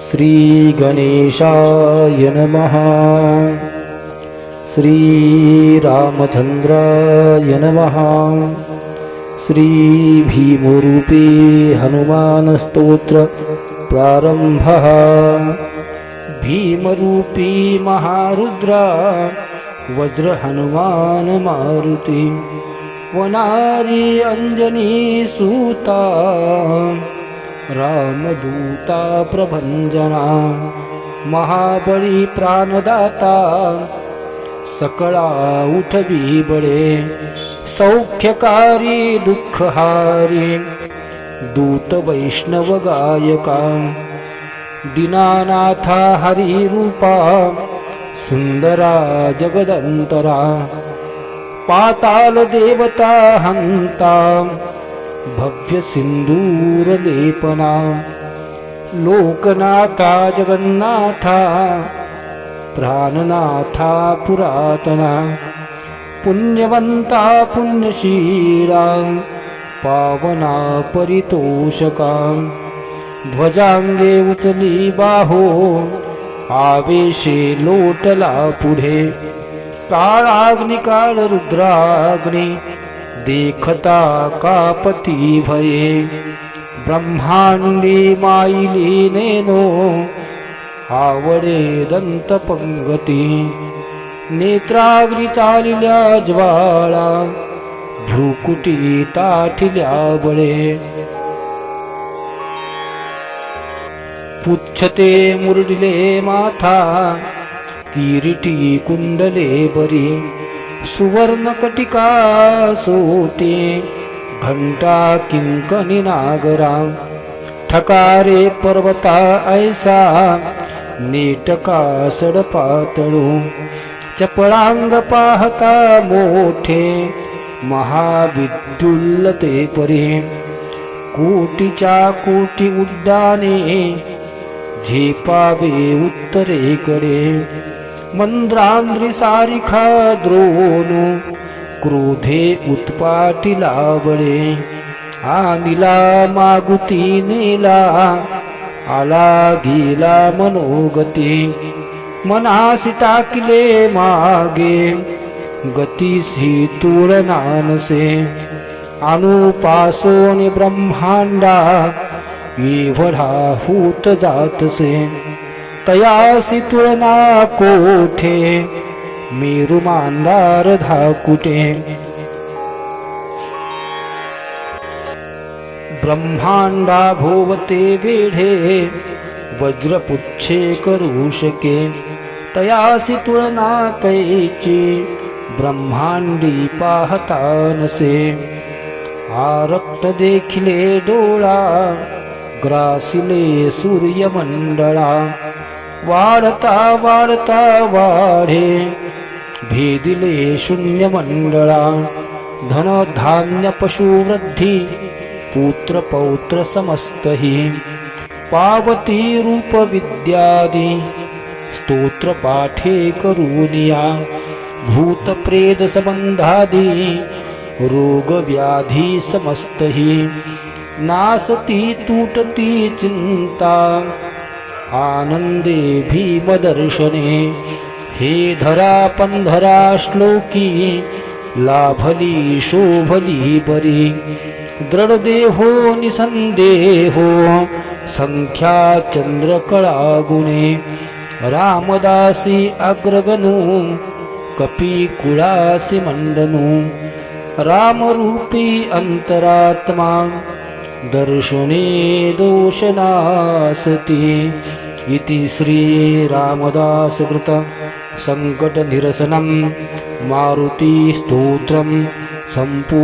श्री गणेशाय नमः। श्री रामचंद्राय नमः। श्री भीमरूपी हनुमान स्तोत्र प्रारंभः। भीमरूपी महारुद्रा वज्र हनुमान मारुति वनारी अंजनी सूता रामदूता प्रभंजना महाबली प्राणदाता सकळा उठवी बळे सौख्यकारी दुःखहारी दूत वैष्णव गायका दीनानाथा हरी रूपा सुंदरा जगदंतरा पाताल देवता हंता भव्य सिंदूर लेपना लोकनाथा जगन्नाथा प्राणनाथा पुरातना पुण्यवंता पुण्यशीला पावना परितोषका ध्वजांगे उचली बाहो आवेशे लोटला पुढे काळाग्नि काळ रुद्राग्नि देखता कापती भये ब्रह्मांडी माईली नेनो आवडे दंत पंगती नेत्राग्नि चालिल्या ज्वाळा भ्रुकुटी ताठिल्या बळे पुच्छते मुरडिले माथा किरीटी कुंडले बरी सुवर्ण कटिका सोटे घंटा किंकणी नागरा ठकारे पर्वता ऐसा नेटका सडपातळू चपळांग पाहता मोठे महाविद्युल्लते परी कोटीच्या कोटी उड्डाणे झेपावे उत्तरेकडे मंद्रांद्री सारिखा द्रोणू क्रोधे उत्पाटिला बळे आनिला मागुती नेला आला गेला मनोगती मनासी टाकले मागे गतीसी तुळनानसे अनुपासोनी ब्रह्मांडा एवढा होत जातसे तयासी तुलना कोठे मेरू मांदार धाकुटे ब्रह्मांडा भोवते वेढे वज्रपुच्छे करू शके तयासी तुलना कैची ब्रह्मांडी पाहता नसे आरक्त देखिले डोळा ग्रासिले सूर्यमंडळा वाढता वाढता वाढे भेदिले शून्य मंडळा धन धान्य पशुवृद्धी पुत्र पौत्र समस्तही पावती रूप विद्यादी स्तोत्र पाठे करूनिया भूत प्रेत संबंधादी रोग व्याधी समस्तही नासती तुटती चिंता आनंदे भीमदर्शने हे धरा पंधरा श्लोकी लाभली शोभली बरी दृढदेहो निसंदेहो संख्या चंद्रकळा गुणे रामदासी अग्रगणू कपी कुळासी मंडनू रामरूपी अंतरात्मा दर्शने दोषनासती इति श्री रामदास कृत संकट निरसनं मारुती स्तोत्रम संपूर्णम्।